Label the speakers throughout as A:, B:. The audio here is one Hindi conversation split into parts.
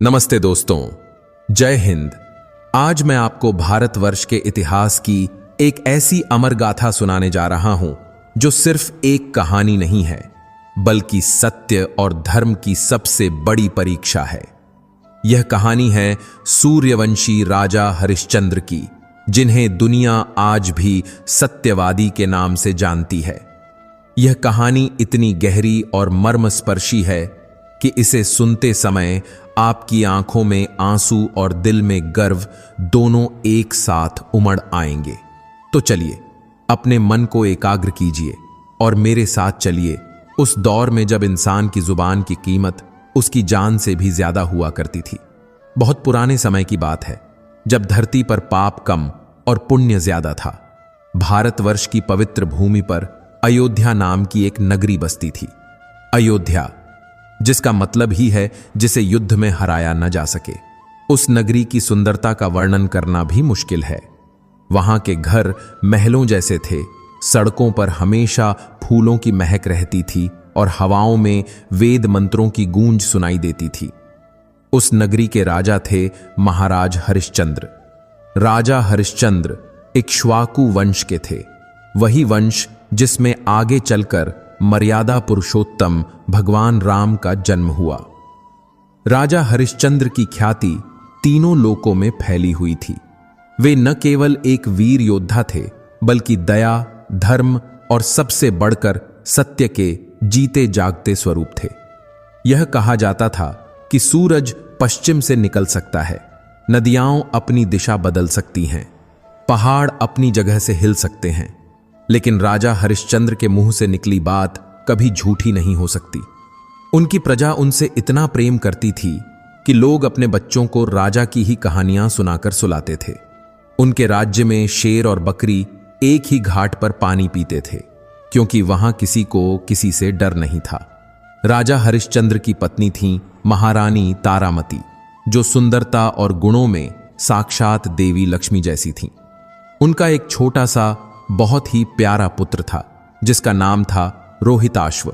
A: नमस्ते दोस्तों, जय हिंद। आज मैं आपको भारतवर्ष के इतिहास की एक ऐसी अमर गाथा सुनाने जा रहा हूं जो सिर्फ एक कहानी नहीं है, बल्कि सत्य और धर्म की सबसे बड़ी परीक्षा है। यह कहानी है सूर्यवंशी राजा हरिश्चंद्र की, जिन्हें दुनिया आज भी सत्यवादी के नाम से जानती है। यह कहानी इतनी गहरी और मर्मस्पर्शी है कि इसे सुनते समय आपकी आंखों में आंसू और दिल में गर्व दोनों एक साथ उमड़ आएंगे। तो चलिए अपने मन को एकाग्र कीजिए और मेरे साथ चलिए उस दौर में जब इंसान की जुबान की कीमत उसकी जान से भी ज्यादा हुआ करती थी। बहुत पुराने समय की बात है, जब धरती पर पाप कम और पुण्य ज्यादा था। भारतवर्ष की पवित्र भूमि पर अयोध्या नाम की एक नगरी बसती थी। अयोध्या, जिसका मतलब ही है जिसे युद्ध में हराया न जा सके। उस नगरी की सुंदरता का वर्णन करना भी मुश्किल है। वहां के घर महलों जैसे थे, सड़कों पर हमेशा फूलों की महक रहती थी और हवाओं में वेद मंत्रों की गूंज सुनाई देती थी। उस नगरी के राजा थे महाराज हरिश्चंद्र। राजा हरिश्चंद्र इक्ष्वाकु वंश के थे, वही वंश जिसमें आगे चलकर मर्यादा पुरुषोत्तम भगवान राम का जन्म हुआ। राजा हरिश्चंद्र की ख्याति तीनों लोकों में फैली हुई थी। वे न केवल एक वीर योद्धा थे, बल्कि दया, धर्म और सबसे बढ़कर सत्य के जीते जागते स्वरूप थे। यह कहा जाता था कि सूरज पश्चिम से निकल सकता है, नदियां अपनी दिशा बदल सकती हैं, पहाड़ अपनी जगह से हिल सकते हैं, लेकिन राजा हरिश्चंद्र के मुंह से निकली बात कभी झूठी नहीं हो सकती। उनकी प्रजा उनसे इतना प्रेम करती थी कि लोग अपने बच्चों को राजा की ही कहानियां सुनाकर सुलाते थे। उनके राज्य में शेर और बकरी एक ही घाट पर पानी पीते थे, क्योंकि वहां किसी को किसी से डर नहीं था। राजा हरिश्चंद्र की पत्नी थी महारानी तारामती, जो सुंदरता और गुणों में साक्षात देवी लक्ष्मी जैसी थी। उनका एक छोटा सा बहुत ही प्यारा पुत्र था, जिसका नाम था रोहिताश्व।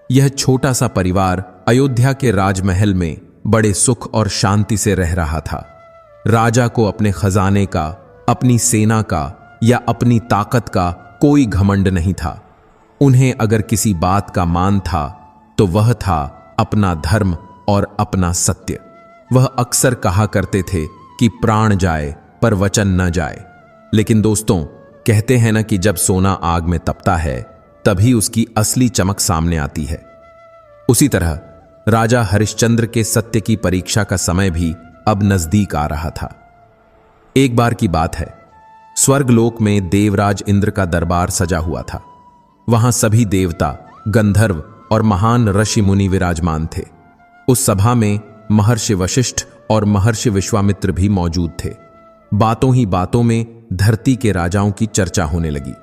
A: यह छोटा सा परिवार अयोध्या के राजमहल में बड़े सुख और शांति से रह रहा था। राजा को अपने खजाने का, अपनी सेना का या अपनी ताकत का कोई घमंड नहीं था। उन्हें अगर किसी बात का मान था तो वह था अपना धर्म और अपना सत्य। वह अक्सर कहा करते थे कि प्राण जाए पर वचन न जाए। लेकिन दोस्तों, कहते हैं ना कि जब सोना आग में तपता है तभी उसकी असली चमक सामने आती है। उसी तरह राजा हरिश्चंद्र के सत्य की परीक्षा का समय भी अब नजदीक आ रहा था। एक बार की बात है, स्वर्गलोक में देवराज इंद्र का दरबार सजा हुआ था। वहां सभी देवता, गंधर्व और महान ऋषि मुनि विराजमान थे। उस सभा में महर्षि वशिष्ठ और महर्षि विश्वामित्र भी मौजूद थे। बातों ही बातों में धरती के राजाओं की चर्चा होने लगी।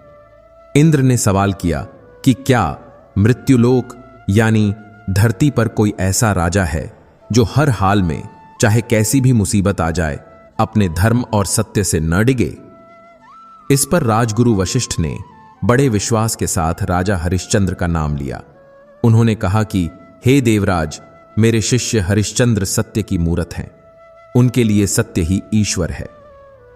A: इंद्र ने सवाल किया कि क्या मृत्युलोक यानी धरती पर कोई ऐसा राजा है जो हर हाल में, चाहे कैसी भी मुसीबत आ जाए, अपने धर्म और सत्य से न डिगे। इस पर राजगुरु वशिष्ठ ने बड़े विश्वास के साथ राजा हरिश्चंद्र का नाम लिया। उन्होंने कहा कि हे देवराज, मेरे शिष्य हरिश्चंद्र सत्य की मूरत हैं। उनके लिए सत्य ही ईश्वर है।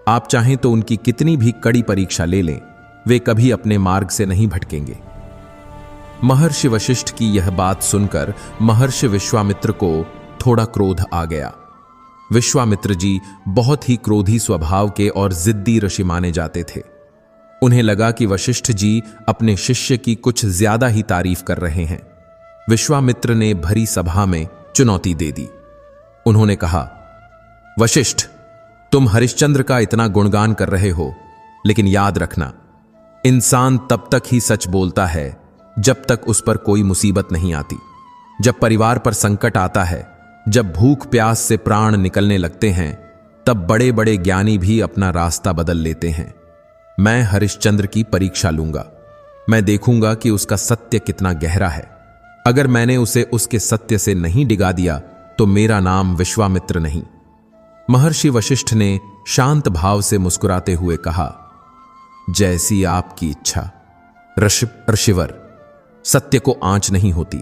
A: आप चाहें तो उनकी कितनी भी कड़ी परीक्षा ले लें, वे कभी अपने मार्ग से नहीं भटकेंगे। महर्षि वशिष्ठ की यह बात सुनकर महर्षि विश्वामित्र को थोड़ा क्रोध आ गया। विश्वामित्र जी बहुत ही क्रोधी स्वभाव के और जिद्दी ऋषि माने जाते थे। उन्हें लगा कि वशिष्ठ जी अपने शिष्य की कुछ ज्यादा ही तारीफ कर रहे हैं। विश्वामित्र ने भरी सभा में चुनौती दे दी। उन्होंने कहा, वशिष्ठ, तुम हरिश्चंद्र का इतना गुणगान कर रहे हो, लेकिन याद रखना, इंसान तब तक ही सच बोलता है जब तक उस पर कोई मुसीबत नहीं आती। जब परिवार पर संकट आता है, जब भूख प्यास से प्राण निकलने लगते हैं, तब बड़े बड़े ज्ञानी भी अपना रास्ता बदल लेते हैं। मैं हरिश्चंद्र की परीक्षा लूंगा। मैं देखूंगा कि उसका सत्य कितना गहरा है। अगर मैंने उसे उसके सत्य से नहीं डिगा दिया तो मेरा नाम विश्वामित्र नहीं। महर्षि वशिष्ठ ने शांत भाव से मुस्कुराते हुए कहा, जैसी आपकी इच्छा ऋषिवर। सत्य को आंच नहीं होती।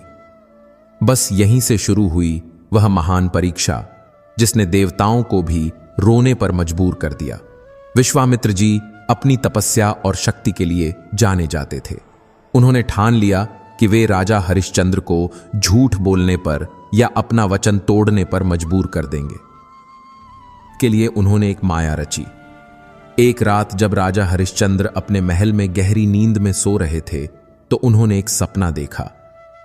A: बस यहीं से शुरू हुई वह महान परीक्षा जिसने देवताओं को भी रोने पर मजबूर कर दिया। विश्वामित्र जी अपनी तपस्या और शक्ति के लिए जाने जाते थे। उन्होंने ठान लिया कि वे राजा हरिश्चंद्र को झूठ बोलने पर या अपना वचन तोड़ने पर मजबूर कर देंगे। के लिए उन्होंने एक माया रची। एक रात जब राजा हरिश्चंद्र अपने महल में गहरी नींद में सो रहे थे तो उन्होंने एक सपना देखा।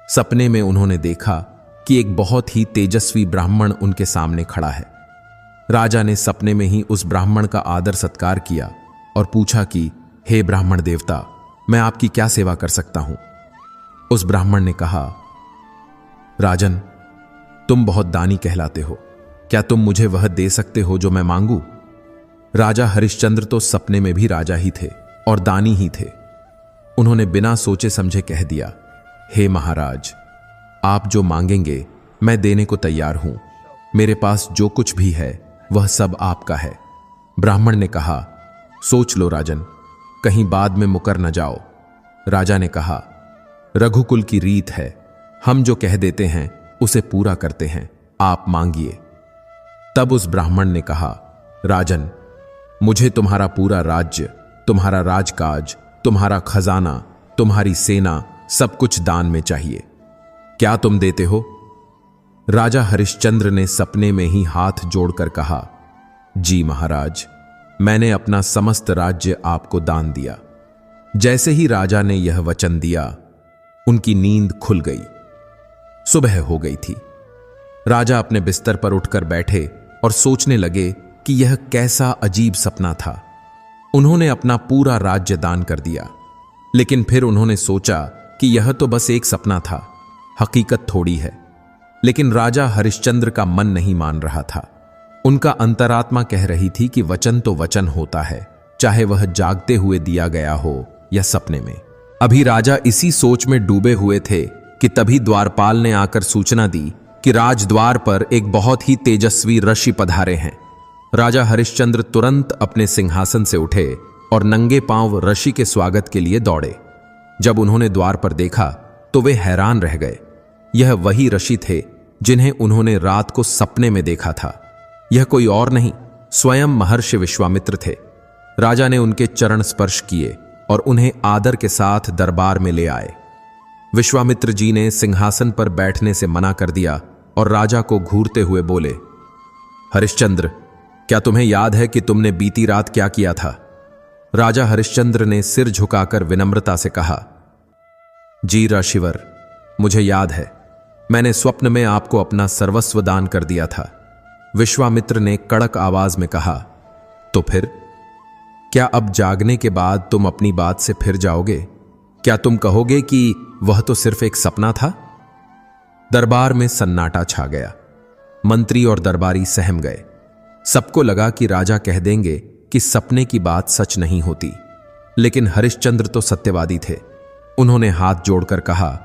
A: सपने में उन्होंने देखा कि एक बहुत ही तेजस्वी ब्राह्मण उनके सामने खड़ा है। राजा ने सपने में ही उस ब्राह्मण का आदर सत्कार किया और पूछा कि हे ब्राह्मण देवता, मैं आपकी क्या सेवा कर सकता हूं। उस ब्राह्मण ने कहा, राजन, तुम बहुत दानी कहलाते हो, क्या तुम मुझे वह दे सकते हो जो मैं मांगू। राजा हरिश्चंद्र तो सपने में भी राजा ही थे और दानी ही थे। उन्होंने बिना सोचे समझे कह दिया, हे महाराज, आप जो मांगेंगे मैं देने को तैयार हूं। मेरे पास जो कुछ भी है वह सब आपका है। ब्राह्मण ने कहा, सोच लो राजन, कहीं बाद में मुकर न जाओ। राजा ने कहा, रघुकुल की रीत है, हम जो कह देते हैं उसे पूरा करते हैं, आप मांगिए। तब उस ब्राह्मण ने कहा, राजन, मुझे तुम्हारा पूरा राज्य, तुम्हारा राजकाज, तुम्हारा खजाना, तुम्हारी सेना, सब कुछ दान में चाहिए। क्या तुम देते हो। राजा हरिश्चंद्र ने सपने में ही हाथ जोड़कर कहा, जी महाराज, मैंने अपना समस्त राज्य आपको दान दिया। जैसे ही राजा ने यह वचन दिया, उनकी नींद खुल गई। सुबह हो गई थी। राजा अपने बिस्तर पर उठकर बैठे और सोचने लगे कि यह कैसा अजीब सपना था। उन्होंने अपना पूरा राज्य दान कर दिया, लेकिन फिर उन्होंने सोचा कि यह तो बस एक सपना था, हकीकत थोड़ी है। लेकिन राजा हरिश्चंद्र का मन नहीं मान रहा था। उनका अंतरात्मा कह रही थी कि वचन तो वचन होता है, चाहे वह जागते हुए दिया गया हो या सपने में। अभी राजा इसी सोच में डूबे हुए थे कि तभी द्वारपाल ने आकर सूचना दी कि राजद्वार पर एक बहुत ही तेजस्वी ऋषि पधारे हैं। राजा हरिश्चंद्र तुरंत अपने सिंहासन से उठे और नंगे पांव ऋषि के स्वागत के लिए दौड़े। जब उन्होंने द्वार पर देखा तो वे हैरान रह गए। यह वही ऋषि थे जिन्हें उन्होंने रात को सपने में देखा था। यह कोई और नहीं, स्वयं महर्षि विश्वामित्र थे। राजा ने उनके चरण स्पर्श किए और उन्हें आदर के साथ दरबार में ले आए। विश्वामित्र जी ने सिंहासन पर बैठने से मना कर दिया और राजा को घूरते हुए बोले, हरिश्चंद्र, क्या तुम्हें याद है कि तुमने बीती रात क्या किया था। राजा हरिश्चंद्र ने सिर झुकाकर विनम्रता से कहा, जी ऋषिवर, मुझे याद है, मैंने स्वप्न में आपको अपना सर्वस्व दान कर दिया था। विश्वामित्र ने कड़क आवाज में कहा, तो फिर क्या अब जागने के बाद तुम अपनी बात से फिर जाओगे। क्या तुम कहोगे कि वह तो सिर्फ एक सपना था। दरबार में सन्नाटा छा गया। मंत्री और दरबारी सहम गए। सबको लगा कि राजा कह देंगे कि सपने की बात सच नहीं होती, लेकिन हरिश्चंद्र तो सत्यवादी थे। उन्होंने हाथ जोड़कर कहा,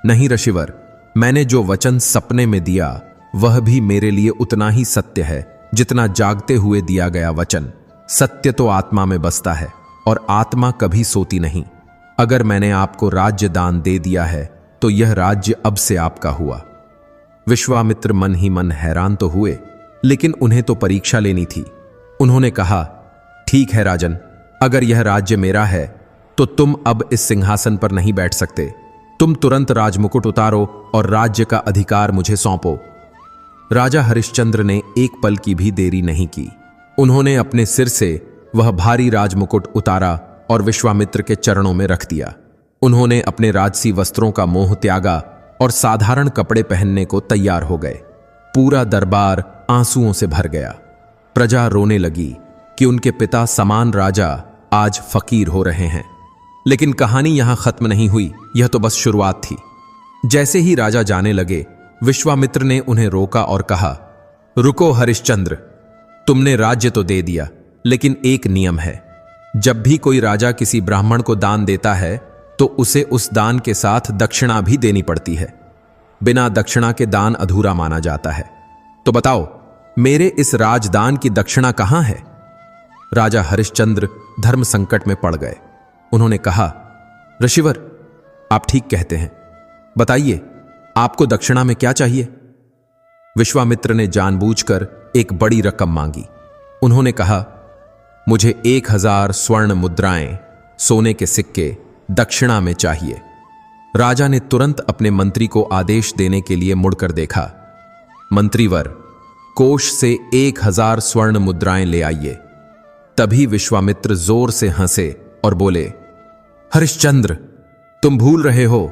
A: नहीं ऋषिवर, मैंने जो वचन सपने में दिया वह भी मेरे लिए उतना ही सत्य है जितना जागते हुए दिया गया वचन। सत्य तो आत्मा में बसता है और आत्मा कभी सोती नहीं। अगर मैंने आपको राज्य दान दे दिया है तो यह राज्य अब से आपका हुआ। विश्वामित्र मन ही मन हैरान तो हुए, लेकिन उन्हें तो परीक्षा लेनी थी। उन्होंने कहा, ठीक है राजन, अगर यह राज्य मेरा है तो तुम अब इस सिंहासन पर नहीं बैठ सकते। तुम तुरंत राजमुकुट उतारो और राज्य का अधिकार मुझे सौंपो। राजा हरिश्चंद्र ने एक पल की भी देरी नहीं की। उन्होंने अपने सिर से वह भारी राजमुकुट उतारा और विश्वामित्र के चरणों में रख दिया। उन्होंने अपने राजसी वस्त्रों का मोह त्यागा और साधारण कपड़े पहनने को तैयार हो गए। पूरा दरबार आंसुओं से भर गया। प्रजा रोने लगी कि उनके पिता समान राजा आज फकीर हो रहे हैं। लेकिन कहानी यहां खत्म नहीं हुई, यह तो बस शुरुआत थी। जैसे ही राजा जाने लगे, विश्वामित्र ने उन्हें रोका और कहा, रुको हरिश्चंद्र, तुमने राज्य तो दे दिया, लेकिन एक नियम है। जब भी कोई राजा किसी ब्राह्मण को दान देता है तो उसे उस दान के साथ दक्षिणा भी देनी पड़ती है। बिना दक्षिणा के दान अधूरा माना जाता है। तो बताओ, मेरे इस राजदान की दक्षिणा कहां है। राजा हरिश्चंद्र धर्म संकट में पड़ गए। उन्होंने कहा, ऋषिवर, आप ठीक कहते हैं, बताइए आपको दक्षिणा में क्या चाहिए। विश्वामित्र ने जानबूझकर एक बड़ी रकम मांगी। उन्होंने कहा, मुझे 1000 स्वर्ण मुद्राएं, सोने के सिक्के दक्षिणा में चाहिए। राजा ने तुरंत अपने मंत्री को आदेश देने के लिए मुड़कर देखा। मंत्रीवर, कोष से 1000 स्वर्ण मुद्राएं ले आइए। तभी विश्वामित्र जोर से हंसे और बोले, हरिश्चंद्र, तुम भूल रहे हो,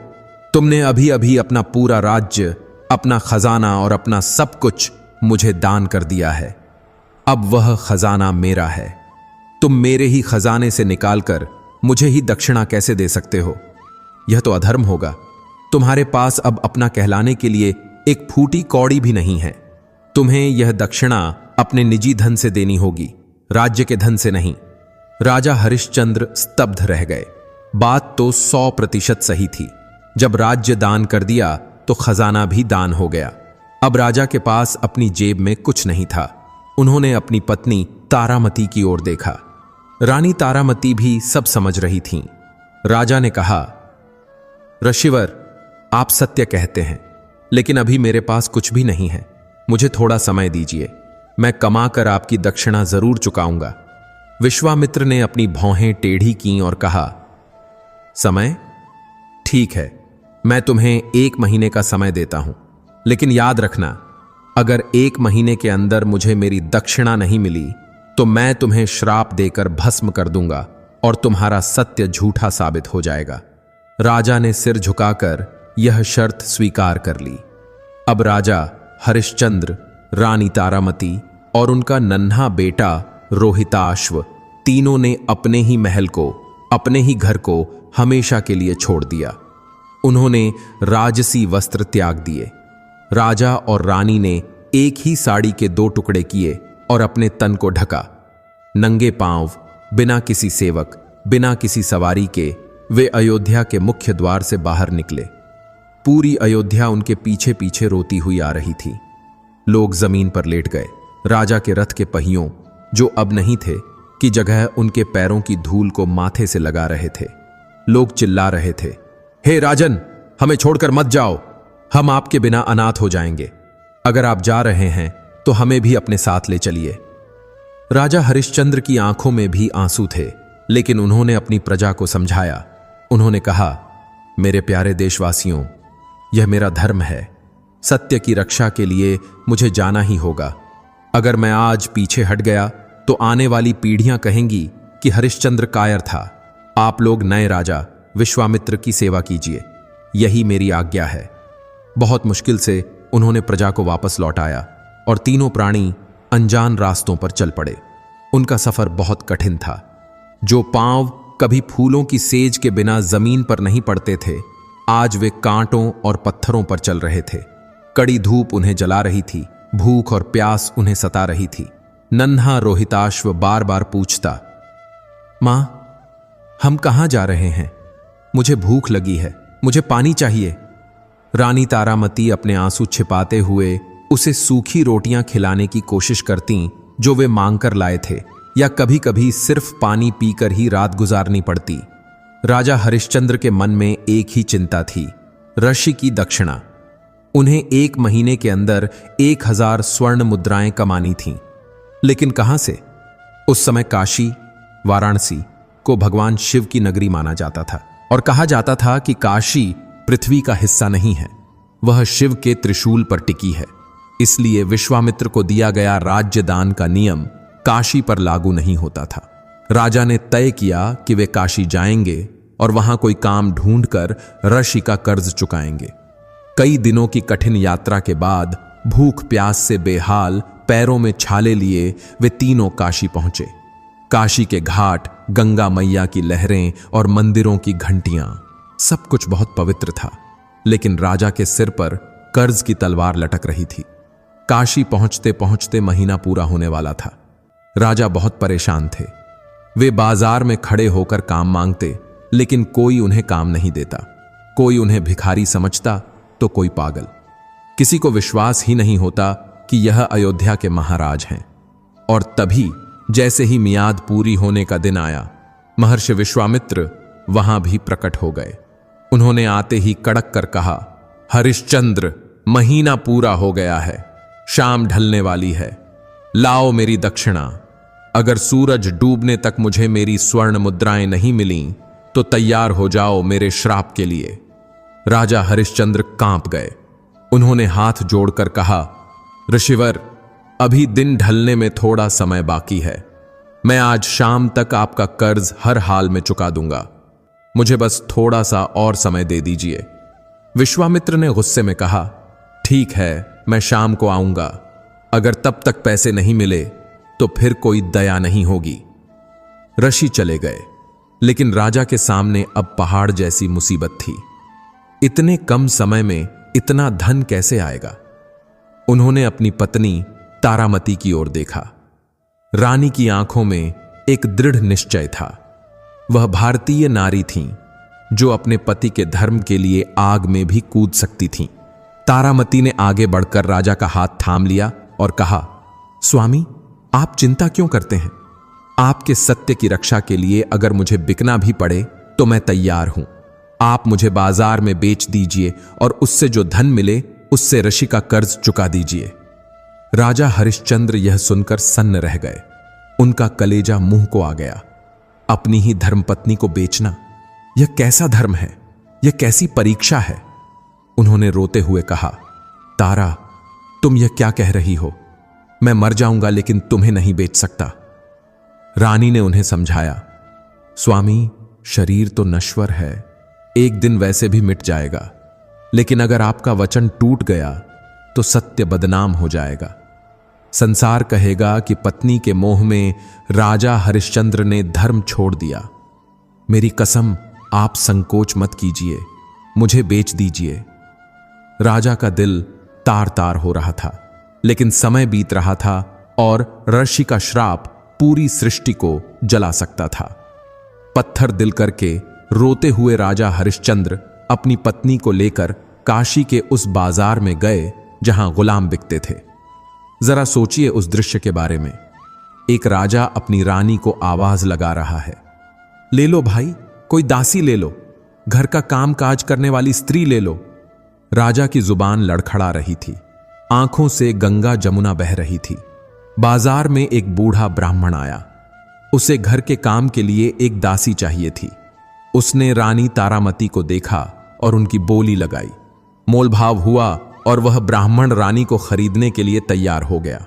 A: तुमने अभी अभी अपना पूरा राज्य, अपना खजाना और अपना सब कुछ मुझे दान कर दिया है। अब वह खजाना मेरा है। तुम मेरे ही खजाने से निकालकर मुझे ही दक्षिणा कैसे दे सकते हो? यह तो अधर्म होगा। तुम्हारे पास अब अपना कहलाने के लिए एक फूटी कौड़ी भी नहीं है। तुम्हें यह दक्षिणा अपने निजी धन से देनी होगी, राज्य के धन से नहीं। राजा हरिश्चंद्र स्तब्ध रह गए। बात तो 100% सही थी। जब राज्य दान कर दिया तो खजाना भी दान हो गया। अब राजा के पास अपनी जेब में कुछ नहीं था। उन्होंने अपनी पत्नी तारामती की ओर देखा। रानी तारामती भी सब समझ रही थीं। राजा ने कहा, ऋषिवर, आप सत्य कहते हैं, लेकिन अभी मेरे पास कुछ भी नहीं है। मुझे थोड़ा समय दीजिए, मैं कमाकर आपकी दक्षिणा जरूर चुकाऊंगा। विश्वामित्र ने अपनी भौहें टेढ़ी कीं और कहा, समय? ठीक है, मैं तुम्हें 1 महीने का समय देता हूं, लेकिन याद रखना, अगर 1 महीने के अंदर मुझे मेरी दक्षिणा नहीं मिली तो मैं तुम्हें श्राप देकर भस्म कर दूंगा और तुम्हारा सत्य झूठा साबित हो जाएगा। राजा ने सिर झुकाकर यह शर्त स्वीकार कर ली। अब राजा हरिश्चंद्र, रानी तारामती और उनका नन्हा बेटा रोहिताश्व तीनों ने अपने ही महल को, अपने ही घर को हमेशा के लिए छोड़ दिया। उन्होंने राजसी वस्त्र त्याग दिए। राजा और रानी ने एक ही साड़ी के 2 टुकड़े किए और अपने तन को ढका। नंगे पांव, बिना किसी सेवक, बिना किसी सवारी के वे अयोध्या के मुख्य द्वार से बाहर निकले। पूरी अयोध्या उनके पीछे पीछे रोती हुई आ रही थी। लोग जमीन पर लेट गए। राजा के रथ के पहियों, जो अब नहीं थे, की जगह उनके पैरों की धूल को माथे से लगा रहे थे। लोग चिल्ला रहे थे, हे राजन, हमें छोड़कर मत जाओ, हम आपके बिना अनाथ हो जाएंगे। अगर आप जा रहे हैं तो हमें भी अपने साथ ले चलिए। राजा हरिश्चंद्र की आंखों में भी आंसू थे, लेकिन उन्होंने अपनी प्रजा को समझाया। उन्होंने कहा, मेरे प्यारे देशवासियों, यह मेरा धर्म है। सत्य की रक्षा के लिए मुझे जाना ही होगा। अगर मैं आज पीछे हट गया तो आने वाली पीढ़ियां कहेंगी कि हरिश्चंद्र कायर था। आप लोग नए राजा विश्वामित्र की सेवा कीजिए, यही मेरी आज्ञा है। बहुत मुश्किल से उन्होंने प्रजा को वापस लौटाया और तीनों प्राणी अनजान रास्तों पर चल पड़े। उनका सफर बहुत कठिन था। जो पांव कभी फूलों की सेज के बिना जमीन पर नहीं पड़ते थे, आज वे कांटों और पत्थरों पर चल रहे थे। कड़ी धूप उन्हें जला रही थी, भूख और प्यास उन्हें सता रही थी। नन्हा रोहिताश्व बार बार पूछता, मां, हम कहां जा रहे हैं? मुझे भूख लगी है, मुझे पानी चाहिए। रानी तारामती अपने आंसू छिपाते हुए उसे सूखी रोटियां खिलाने की कोशिश करती जो वे मांगकर लाए थे, या कभी कभी सिर्फ पानी पीकर ही रात गुजारनी पड़ती। राजा हरिश्चंद्र के मन में एक ही चिंता थी, ऋषि की दक्षिणा। उन्हें 1 महीने के अंदर 1000 स्वर्ण मुद्राएं कमानी थीं, लेकिन कहां से? उस समय काशी, वाराणसी को भगवान शिव की नगरी माना जाता था और कहा जाता था कि काशी पृथ्वी का हिस्सा नहीं है, वह शिव के त्रिशूल पर टिकी है। इसलिए विश्वामित्र को दिया गया राज्य दान का नियम काशी पर लागू नहीं होता था। राजा ने तय किया कि वे काशी जाएंगे और वहां कोई काम ढूंढकर ऋषि का कर्ज चुकाएंगे। कई दिनों की कठिन यात्रा के बाद भूख प्यास से बेहाल, पैरों में छाले लिए वे तीनों काशी पहुंचे। काशी के घाट, गंगा मैया की लहरें और मंदिरों की घंटियां, सब कुछ बहुत पवित्र था, लेकिन राजा के सिर पर कर्ज की तलवार लटक रही थी। काशी पहुंचते पहुंचते महीना पूरा होने वाला था। राजा बहुत परेशान थे। वे बाजार में खड़े होकर काम मांगते, लेकिन कोई उन्हें काम नहीं देता। कोई उन्हें भिखारी समझता तो कोई पागल। किसी को विश्वास ही नहीं होता कि यह अयोध्या के महाराज हैं। और तभी जैसे ही मियाद पूरी होने का दिन आया, महर्षि विश्वामित्र वहां भी प्रकट हो गए। उन्होंने आते ही कड़क कर कहा, हरिश्चंद्र, महीना पूरा हो गया है, शाम ढलने वाली है, लाओ मेरी दक्षिणा। अगर सूरज डूबने तक मुझे मेरी स्वर्ण मुद्राएं नहीं मिली तो तैयार हो जाओ मेरे श्राप के लिए। राजा हरिश्चंद्र कांप गए। उन्होंने हाथ जोड़कर कहा, ऋषिवर, अभी दिन ढलने में थोड़ा समय बाकी है। मैं आज शाम तक आपका कर्ज हर हाल में चुका दूंगा। मुझे बस थोड़ा सा और समय दे दीजिए। विश्वामित्र ने गुस्से में कहा, ठीक है, मैं शाम को आऊंगा। अगर तब तक पैसे नहीं मिले तो फिर कोई दया नहीं होगी। ऋषि चले गए, लेकिन राजा के सामने अब पहाड़ जैसी मुसीबत थी। इतने कम समय में इतना धन कैसे आएगा? उन्होंने अपनी पत्नी तारामती की ओर देखा। रानी की आंखों में एक दृढ़ निश्चय था। वह भारतीय नारी थीं, जो अपने पति के धर्म के लिए आग में भी कूद सकती थीं। तारामती ने आगे बढ़कर राजा का हाथ थाम लिया और कहा, स्वामी, आप चिंता क्यों करते हैं? आपके सत्य की रक्षा के लिए अगर मुझे बिकना भी पड़े तो मैं तैयार हूं। आप मुझे बाजार में बेच दीजिए और उससे जो धन मिले उससे ऋषि का कर्ज चुका दीजिए। राजा हरिश्चंद्र यह सुनकर सन्न रह गए। उनका कलेजा मुंह को आ गया। अपनी ही धर्मपत्नी को बेचना, यह कैसा धर्म है? यह कैसी परीक्षा है? उन्होंने रोते हुए कहा, तारा, तुम यह क्या कह रही हो? मैं मर जाऊंगा लेकिन तुम्हें नहीं बेच सकता। रानी ने उन्हें समझाया, स्वामी, शरीर तो नश्वर है, एक दिन वैसे भी मिट जाएगा। लेकिन अगर आपका वचन टूट गया तो सत्य बदनाम हो जाएगा। संसार कहेगा कि पत्नी के मोह में राजा हरिश्चंद्र ने धर्म छोड़ दिया। मेरी कसम, आप संकोच मत कीजिए, मुझे बेच दीजिए। राजा का दिल तार तार हो रहा था, लेकिन समय बीत रहा था और ऋषि का श्राप पूरी सृष्टि को जला सकता था। पत्थर दिल करके रोते हुए राजा हरिश्चंद्र अपनी पत्नी को लेकर काशी के उस बाजार में गए जहां गुलाम बिकते थे। जरा सोचिए उस दृश्य के बारे में। एक राजा अपनी रानी को आवाज लगा रहा है, ले लो भाई, कोई दासी ले लो, घर का काम काज करने वाली स्त्री ले लो। राजा की जुबान लड़खड़ा रही थी, आंखों से गंगा जमुना बह रही थी। बाजार में एक बूढ़ा ब्राह्मण आया। उसे घर के काम के लिए एक दासी चाहिए थी। उसने रानी तारामती को देखा और उनकी बोली लगाई। मोलभाव हुआ और वह ब्राह्मण रानी को खरीदने के लिए तैयार हो गया।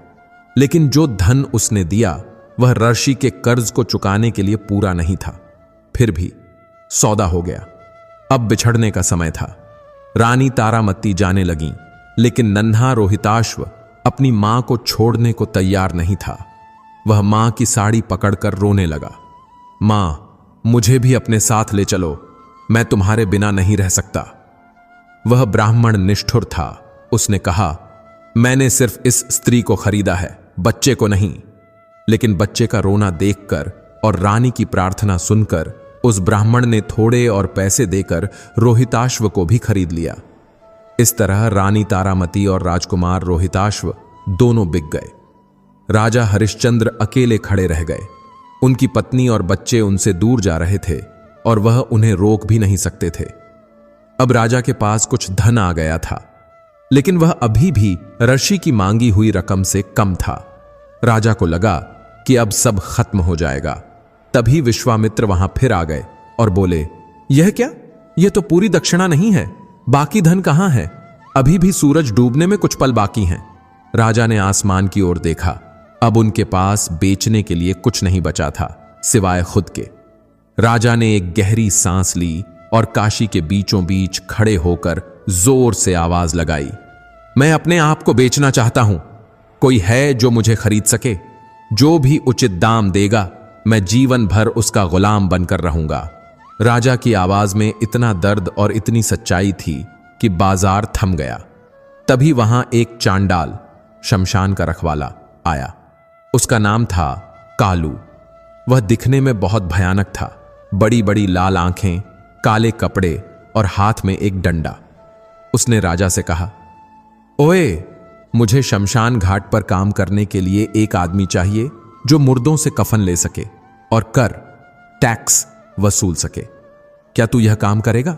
A: लेकिन जो धन उसने दिया वह ऋषि के कर्ज को चुकाने के लिए पूरा नहीं था। फिर भी सौदा हो गया। अब बिछड़ने का समय था। रानी तारामती जाने लगीं, लेकिन नन्हा रोहिताश्व अपनी मां को छोड़ने को तैयार नहीं था। वह मां की साड़ी पकड़कर रोने लगा, मां, मुझे भी अपने साथ ले चलो, मैं तुम्हारे बिना नहीं रह सकता। वह ब्राह्मण निष्ठुर था। उसने कहा, मैंने सिर्फ इस स्त्री को खरीदा है, बच्चे को नहीं। लेकिन बच्चे का रोना देखकर और रानी की प्रार्थना सुनकर उस ब्राह्मण ने थोड़े और पैसे देकर रोहिताश्व को भी खरीद लिया। इस तरह रानी तारामती और राजकुमार रोहिताश्व दोनों बिक गए। राजा हरिश्चंद्र अकेले खड़े रह गए। उनकी पत्नी और बच्चे उनसे दूर जा रहे थे और वह उन्हें रोक भी नहीं सकते थे। अब राजा के पास कुछ धन आ गया था, लेकिन वह अभी भी ऋषि की मांगी हुई रकम से कम था। राजा को लगा कि अब सब खत्म हो जाएगा। तभी विश्वामित्र वहां फिर आ गए और बोले, यह क्या? यह तो पूरी दक्षिणा नहीं है, बाकी धन कहां है? अभी भी सूरज डूबने में कुछ पल बाकी हैं। राजा ने आसमान की ओर देखा। अब उनके पास बेचने के लिए कुछ नहीं बचा था सिवाय खुद के। राजा ने एक गहरी सांस ली और काशी के बीचों बीच खड़े होकर जोर से आवाज लगाई, मैं अपने आप को बेचना चाहता हूं। कोई है जो मुझे खरीद सके? जो भी उचित दाम देगा मैं जीवन भर उसका गुलाम बनकर रहूंगा। राजा की आवाज में इतना दर्द और इतनी सच्चाई थी कि बाजार थम गया। तभी वहां एक चांडाल, शमशान का रखवाला, आया। उसका नाम था कालू। वह दिखने में बहुत भयानक था। बड़ी बड़ी लाल आंखें, काले कपड़े और हाथ में एक डंडा। उसने राजा से कहा, ओए, मुझे शमशान घाट पर काम करने के लिए एक आदमी चाहिए जो मुर्दों से कफन ले सके और कर, टैक्स वसूल सके। क्या तू यह काम करेगा?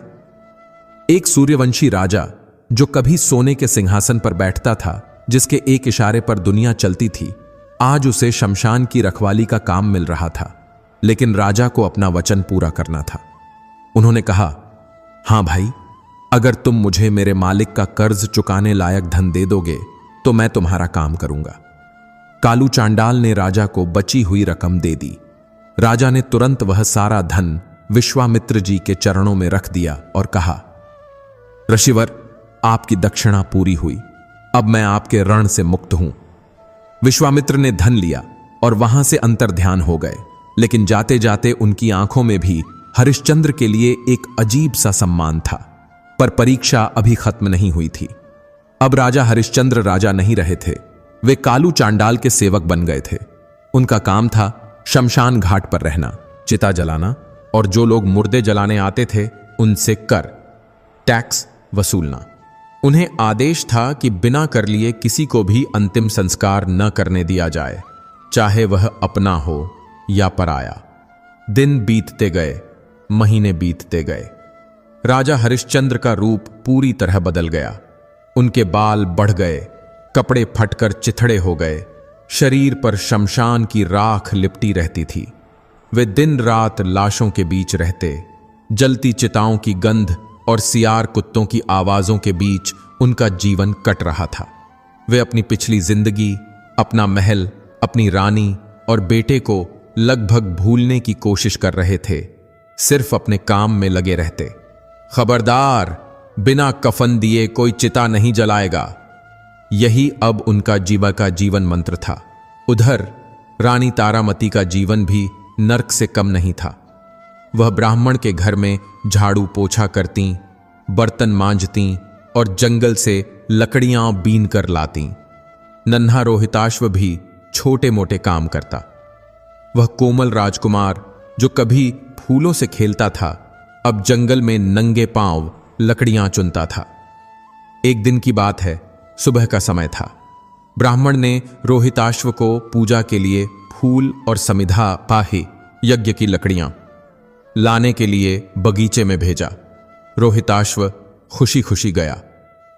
A: एक सूर्यवंशी राजा जो कभी सोने के सिंहासन पर बैठता था, जिसके एक इशारे पर दुनिया चलती थी, आज उसे शमशान की रखवाली का काम मिल रहा था, लेकिन राजा को अपना वचन पूरा करना था। उन्होंने कहा, हां भाई, अगर तुम मुझे मेरे मालिक का कर्ज चुकाने लायक धन दे दोगे तो मैं तुम्हारा काम करूंगा। कालू चांडाल ने राजा को बची हुई रकम दे दी। राजा ने तुरंत वह सारा धन विश्वामित्र जी के चरणों में रख दिया और कहा, ऋषिवर, आपकी दक्षिणा पूरी हुई, अब मैं आपके ऋण से मुक्त हूं। विश्वामित्र ने धन लिया और वहां से अंतर्ध्यान हो गए, लेकिन जाते जाते उनकी आंखों में भी हरिश्चंद्र के लिए एक अजीब सा सम्मान था। पर परीक्षा अभी खत्म नहीं हुई थी। अब राजा हरिश्चंद्र राजा नहीं रहे थे, वे कालू चांडाल के सेवक बन गए थे। उनका काम था शमशान घाट पर रहना, चिता जलाना और जो लोग मुर्दे जलाने आते थे उनसे कर, टैक्स वसूलना। उन्हें आदेश था कि बिना कर लिए किसी को भी अंतिम संस्कार न करने दिया जाए, चाहे वह अपना हो या पराया। दिन बीतते गए, महीने बीतते गए। राजा हरिश्चंद्र का रूप पूरी तरह बदल गया। उनके बाल बढ़ गए, कपड़े फटकर चिथड़े हो गए, शरीर पर शमशान की राख लिपटी रहती थी। वे दिन रात लाशों के बीच रहते, जलती चिताओं की गंध और सियार कुत्तों की आवाजों के बीच उनका जीवन कट रहा था। वे अपनी पिछली जिंदगी, अपना महल, अपनी रानी और बेटे को लगभग भूलने की कोशिश कर रहे थे। सिर्फ अपने काम में लगे रहते। खबरदार, बिना कफन दिए कोई चिता नहीं जलाएगा, यही अब उनका जीवन मंत्र था। उधर रानी तारामती का जीवन भी नर्क से कम नहीं था। वह ब्राह्मण के घर में झाड़ू पोछा करती, बर्तन मांजती और जंगल से लकड़ियां बीन कर लाती। नन्हा रोहिताश्व भी छोटे मोटे काम करता। वह कोमल राजकुमार जो कभी फूलों से खेलता था, अब जंगल में नंगे पांव लकड़ियां चुनता था। एक दिन की बात है, सुबह का समय था। ब्राह्मण ने रोहिताश्व को पूजा के लिए फूल और समिधा पाही यज्ञ की लकड़ियां लाने के लिए बगीचे में भेजा। रोहिताश्व खुशी खुशी गया।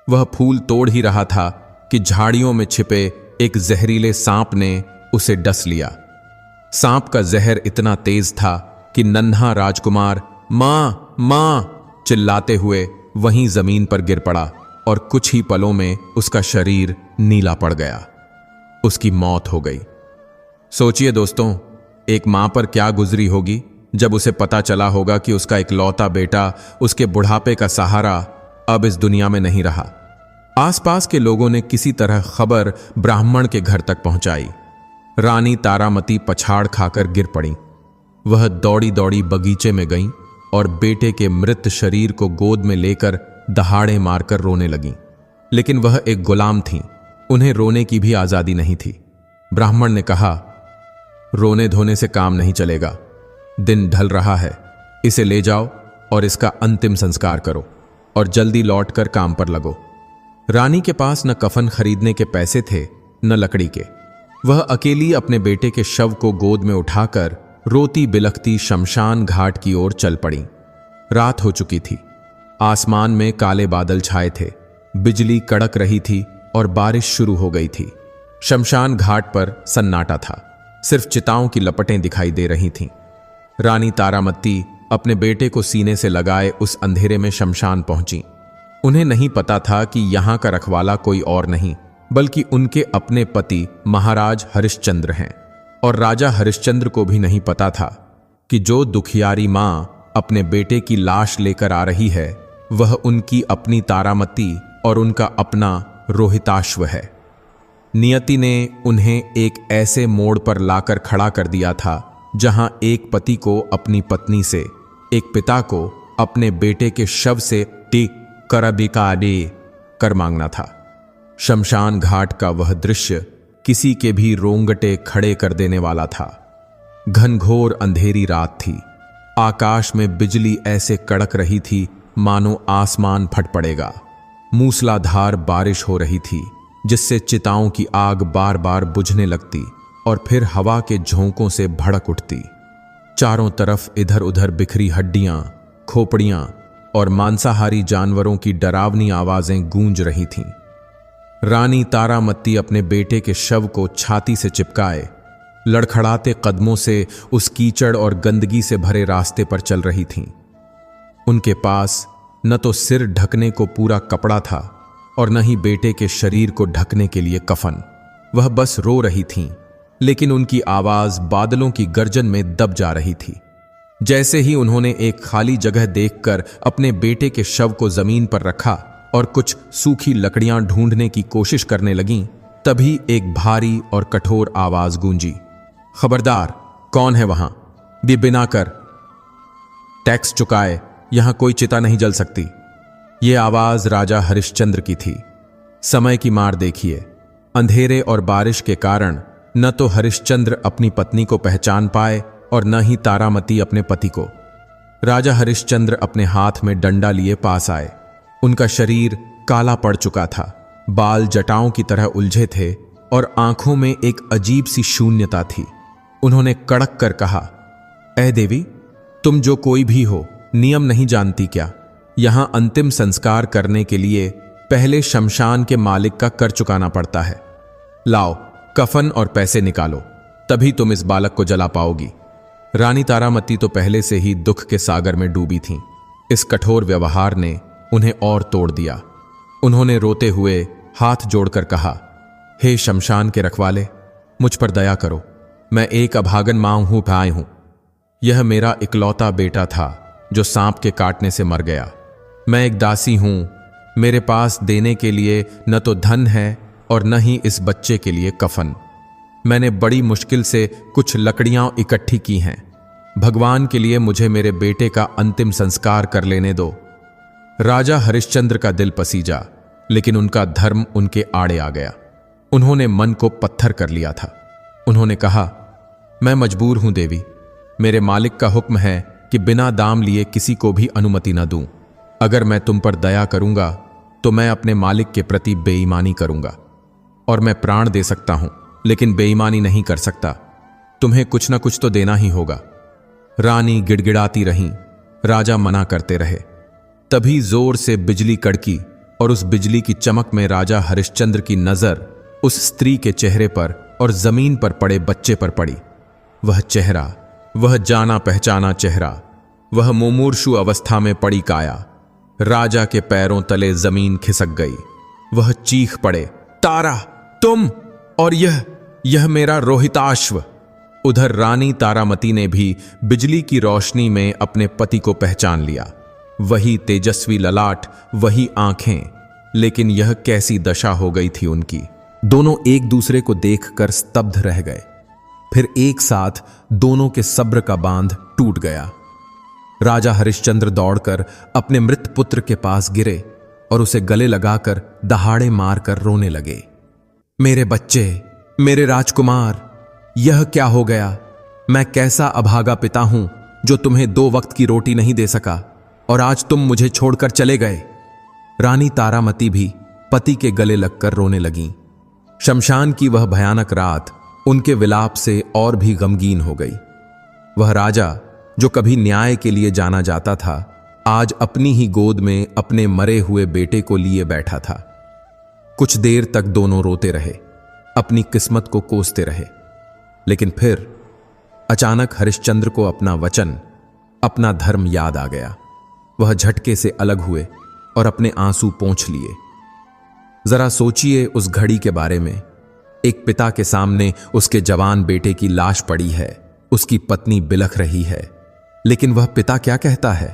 A: वह फूल तोड़ ही रहा था कि झाड़ियों में छिपे एक जहरीले सांप ने उसे डस लिया। सांप का जहर इतना तेज था कि नन्हा राजकुमार मां मां चिल्लाते हुए वहीं जमीन पर गिर पड़ा और कुछ ही पलों में उसका शरीर नीला पड़ गया। उसकी मौत हो गई। सोचिए दोस्तों, एक मां पर क्या गुजरी होगी जब उसे पता चला होगा कि उसका इकलौता बेटा, उसके बुढ़ापे का सहारा, अब इस दुनिया में नहीं रहा। आसपास के लोगों ने किसी तरह खबर ब्राह्मण के घर तक पहुंचाई। रानी तारामती पछाड़ खाकर गिर पड़ी। वह दौड़ी दौड़ी बगीचे में गईं और बेटे के मृत शरीर को गोद में लेकर दहाड़े मारकर रोने लगीं। लेकिन वह एक गुलाम थीं, उन्हें रोने की भी आजादी नहीं थी। ब्राह्मण ने कहा, रोने धोने से काम नहीं चलेगा, दिन ढल रहा है, इसे ले जाओ और इसका अंतिम संस्कार करो और जल्दी लौटकर काम पर लगो। रानी के पास न कफन खरीदने के पैसे थे न लकड़ी के। वह अकेली अपने बेटे के शव को गोद में उठाकर रोती बिलखती शमशान घाट की ओर चल पड़ी। रात हो चुकी थी। आसमान में काले बादल छाए थे, बिजली कड़क रही थी और बारिश शुरू हो गई थी। शमशान घाट पर सन्नाटा था, सिर्फ चिताओं की लपटें दिखाई दे रही थीं। रानी तारामती अपने बेटे को सीने से लगाए उस अंधेरे में शमशान पहुंची। उन्हें नहीं पता था कि यहां का रखवाला कोई और नहीं बल्कि उनके अपने पति महाराज हरिश्चंद्र हैं। और राजा हरिश्चंद्र को भी नहीं पता था कि जो दुखियारी मां अपने बेटे की लाश लेकर आ रही है वह उनकी अपनी तारामती और उनका अपना रोहिताश्व है। नियति ने उन्हें एक ऐसे मोड़ पर लाकर खड़ा कर दिया था जहां एक पति को अपनी पत्नी से, एक पिता को अपने बेटे के शव से करबिकाडे कर मांगना था। शमशान घाट का वह दृश्य किसी के भी रोंगटे खड़े कर देने वाला था। घनघोर अंधेरी रात थी। आकाश में बिजली ऐसे कड़क रही थी मानो आसमान फट पड़ेगा। मूसलाधार बारिश हो रही थी जिससे चिताओं की आग बार बार बुझने लगती और फिर हवा के झोंकों से भड़क उठती। चारों तरफ इधर उधर बिखरी हड्डियां, खोपड़ियां और मांसाहारी जानवरों की डरावनी आवाजें गूंज रही थीं। रानी तारामती अपने बेटे के शव को छाती से चिपकाए लड़खड़ाते कदमों से उस कीचड़ और गंदगी से भरे रास्ते पर चल रही थीं। उनके पास न तो सिर ढकने को पूरा कपड़ा था और न ही बेटे के शरीर को ढकने के लिए कफन। वह बस रो रही थीं, लेकिन उनकी आवाज बादलों की गर्जन में दब जा रही थी। जैसे ही उन्होंने एक खाली जगह देखकर अपने बेटे के शव को जमीन पर रखा और कुछ सूखी लकड़ियां ढूंढने की कोशिश करने लगीं, तभी एक भारी और कठोर आवाज गूंजी, खबरदार, कौन है वहां? बिना कर टैक्स चुकाए यहां कोई चिता नहीं जल सकती। यह आवाज राजा हरिश्चंद्र की थी। समय की मार देखिए, अंधेरे और बारिश के कारण न तो हरिश्चंद्र अपनी पत्नी को पहचान पाए और न ही तारामती अपने पति को। राजा हरिश्चंद्र अपने हाथ में डंडा लिए पास आए। उनका शरीर काला पड़ चुका था, बाल जटाओं की तरह उलझे थे और आंखों में एक अजीब सी शून्यता थी। उन्होंने कड़क कर कहा, ऐ देवी, तुम जो कोई भी हो, नियम नहीं जानती क्या? यहां अंतिम संस्कार करने के लिए पहले शमशान के मालिक का कर चुकाना पड़ता है। लाओ, कफन और पैसे निकालो, तभी तुम इस बालक को जला पाओगी। रानी तारामती तो पहले से ही दुख के सागर में डूबी थीं। इस कठोर व्यवहार ने उन्हें और तोड़ दिया। उन्होंने रोते हुए हाथ जोड़कर कहा, हे शमशान के रखवाले, मुझ पर दया करो। मैं एक अभागन मां हूं, भाई हूं। यह मेरा इकलौता बेटा था जो सांप के काटने से मर गया। मैं एक दासी हूं, मेरे पास देने के लिए न तो धन है और न ही इस बच्चे के लिए कफन। मैंने बड़ी मुश्किल से कुछ लकड़ियां इकट्ठी की हैं। भगवान के लिए मुझे मेरे बेटे का अंतिम संस्कार कर लेने दो। राजा हरिश्चंद्र का दिल पसीजा, लेकिन उनका धर्म उनके आड़े आ गया। उन्होंने मन को पत्थर कर लिया था। उन्होंने कहा, मैं मजबूर हूं देवी, मेरे मालिक का हुक्म है कि बिना दाम लिए किसी को भी अनुमति न दूं। अगर मैं तुम पर दया करूंगा तो मैं अपने मालिक के प्रति बेईमानी करूंगा, और मैं प्राण दे सकता हूं लेकिन बेईमानी नहीं कर सकता। तुम्हें कुछ न कुछ तो देना ही होगा। रानी गिड़गिड़ाती रहीं, राजा मना करते रहे। तभी जोर से बिजली कड़की और उस बिजली की चमक में राजा हरिश्चंद्र की नजर उस स्त्री के चेहरे पर और जमीन पर पड़े बच्चे पर पड़ी। वह चेहरा, वह जाना पहचाना चेहरा, वह मुमूर्षु अवस्था में पड़ी काया। राजा के पैरों तले जमीन खिसक गई। वह चीख पड़े, तारा, तुम! और यह मेरा रोहिताश्व। उधर रानी तारामती ने भी बिजली की रोशनी में अपने पति को पहचान लिया। वही तेजस्वी ललाट, वही आंखें, लेकिन यह कैसी दशा हो गई थी उनकी। दोनों एक दूसरे को देखकर स्तब्ध रह गए। फिर एक साथ दोनों के सब्र का बांध टूट गया। राजा हरिश्चंद्र दौड़कर अपने मृत पुत्र के पास गिरे और उसे गले लगाकर दहाड़े मारकर रोने लगे। मेरे बच्चे, मेरे राजकुमार, यह क्या हो गया? मैं कैसा अभागा पिता हूं जो तुम्हें 2 वक्त की रोटी नहीं दे सका, और आज तुम मुझे छोड़कर चले गए। रानी तारामती भी पति के गले लगकर रोने लगीं। शमशान की वह भयानक रात उनके विलाप से और भी गमगीन हो गई। वह राजा जो कभी न्याय के लिए जाना जाता था, आज अपनी ही गोद में अपने मरे हुए बेटे को लिए बैठा था। कुछ देर तक दोनों रोते रहे, अपनी किस्मत को कोसते रहे। लेकिन फिर अचानक हरिश्चंद्र को अपना वचन, अपना धर्म याद आ गया। वह झटके से अलग हुए और अपने आंसू पोंछ लिए। जरा सोचिए उस घड़ी के बारे में। एक पिता के सामने उसके जवान बेटे की लाश पड़ी है, उसकी पत्नी बिलख रही है, लेकिन वह पिता क्या कहता है?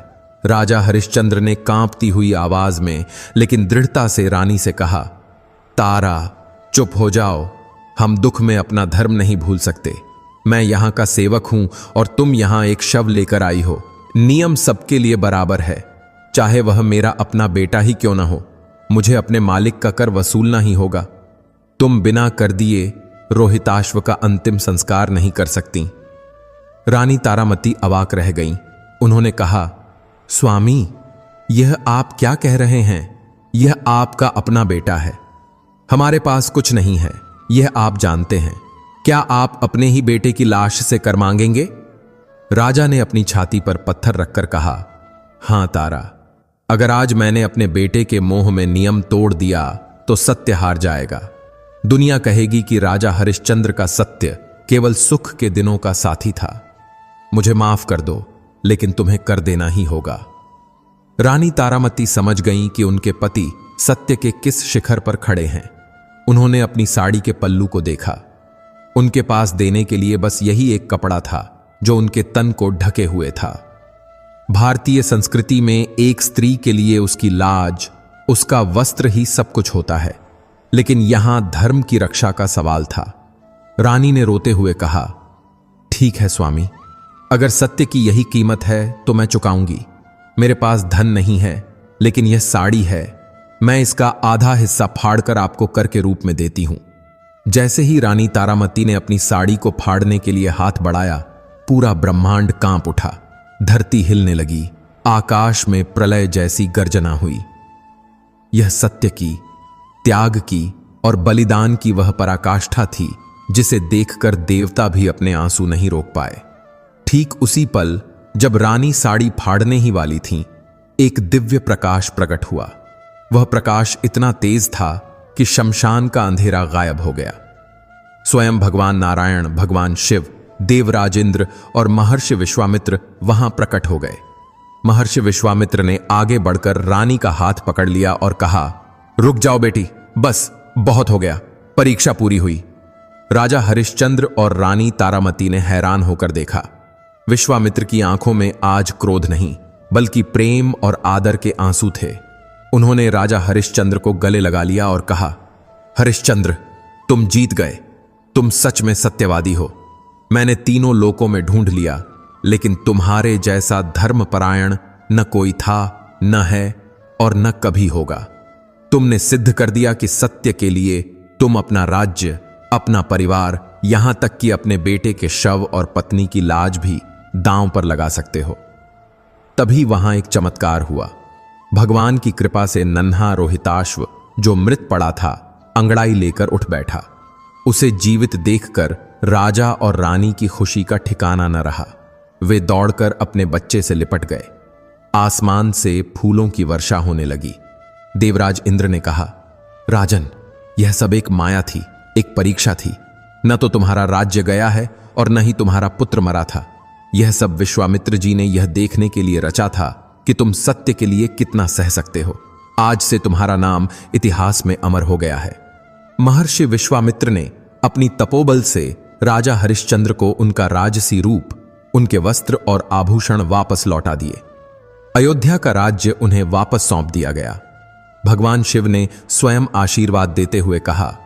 A: राजा हरिश्चंद्र ने कांपती हुई आवाज में लेकिन दृढ़ता से रानी से कहा, तारा, चुप हो जाओ। हम दुख में अपना धर्म नहीं भूल सकते। मैं यहां का सेवक हूं और तुम यहां एक शव लेकर आई हो। नियम सबके लिए बराबर है, चाहे वह मेरा अपना बेटा ही क्यों ना हो। मुझे अपने मालिक का कर वसूलना ही होगा। तुम बिना कर दिए रोहिताश्व का अंतिम संस्कार नहीं कर सकती। रानी तारामती अवाक रह गईं। उन्होंने कहा, स्वामी, यह आप क्या कह रहे हैं? यह आपका अपना बेटा है। हमारे पास कुछ नहीं है, यह आप जानते हैं। क्या आप अपने ही बेटे की लाश से कर मांगेंगे? राजा ने अपनी छाती पर पत्थर रखकर कहा, हां तारा, अगर आज मैंने अपने बेटे के मोह में नियम तोड़ दिया तो सत्य हार जाएगा। दुनिया कहेगी कि राजा हरिश्चंद्र का सत्य केवल सुख के दिनों का साथी था। मुझे माफ कर दो, लेकिन तुम्हें कर देना ही होगा। रानी तारामती समझ गईं कि उनके पति सत्य के किस शिखर पर खड़े हैं। उन्होंने अपनी साड़ी के पल्लू को देखा। उनके पास देने के लिए बस यही एक कपड़ा था जो उनके तन को ढके हुए था। भारतीय संस्कृति में एक स्त्री के लिए उसकी लाज, उसका वस्त्र ही सब कुछ होता है, लेकिन यहां धर्म की रक्षा का सवाल था। रानी ने रोते हुए कहा, ठीक है स्वामी, अगर सत्य की यही कीमत है तो मैं चुकाऊंगी। मेरे पास धन नहीं है, लेकिन यह साड़ी है, मैं इसका आधा हिस्सा फाड़कर आपको कर के रूप में देती हूं। जैसे ही रानी तारामती ने अपनी साड़ी को फाड़ने के लिए हाथ बढ़ाया, पूरा ब्रह्मांड कांप उठा, धरती हिलने लगी, आकाश में प्रलय जैसी गर्जना हुई। यह सत्य की, त्याग की और बलिदान की वह पराकाष्ठा थी जिसे देखकर देवता भी अपने आंसू नहीं रोक पाए। ठीक उसी पल जब रानी साड़ी फाड़ने ही वाली थीं, एक दिव्य प्रकाश प्रकट हुआ। वह प्रकाश इतना तेज था कि शमशान का अंधेरा गायब हो गया। स्वयं भगवान नारायण, भगवान शिव, देवराज इंद्र और महर्षि विश्वामित्र वहां प्रकट हो गए। महर्षि विश्वामित्र ने आगे बढ़कर रानी का हाथ पकड़ लिया और कहा, रुक जाओ बेटी, बस बहुत हो गया, परीक्षा पूरी हुई। राजा हरिश्चंद्र और रानी तारामती ने हैरान होकर देखा। विश्वामित्र की आंखों में आज क्रोध नहीं, बल्कि प्रेम और आदर के आंसू थे। उन्होंने राजा हरिश्चंद्र को गले लगा लिया और कहा, हरिश्चंद्र, तुम जीत गए, तुम सच में सत्यवादी हो। मैंने तीनों लोकों में ढूंढ लिया, लेकिन तुम्हारे जैसा धर्मपरायण न कोई था, न है और न कभी होगा। तुमने सिद्ध कर दिया कि सत्य के लिए तुम अपना राज्य, अपना परिवार, यहां तक कि अपने बेटे के शव और पत्नी की लाज भी दांव पर लगा सकते हो। तभी वहां एक चमत्कार हुआ। भगवान की कृपा से नन्हा रोहिताश्व जो मृत पड़ा था, अंगड़ाई लेकर उठ बैठा। उसे जीवित देखकर राजा और रानी की खुशी का ठिकाना न रहा। वे दौड़कर अपने बच्चे से लिपट गए। आसमान से फूलों की वर्षा होने लगी। देवराज इंद्र ने कहा, राजन, यह सब एक माया थी, एक परीक्षा थी। न तो तुम्हारा राज्य गया है और न ही तुम्हारा पुत्र मरा था। यह सब विश्वामित्र जी ने यह देखने के लिए रचा था कि तुम सत्य के लिए कितना सह सकते हो। आज से तुम्हारा नाम इतिहास में अमर हो गया है। महर्षि विश्वामित्र ने अपनी तपोबल से राजा हरिश्चंद्र को उनका राजसी रूप, उनके वस्त्र और आभूषण वापस लौटा दिए। अयोध्या का राज्य उन्हें वापस सौंप दिया गया। भगवान शिव ने स्वयं आशीर्वाद देते हुए कहा,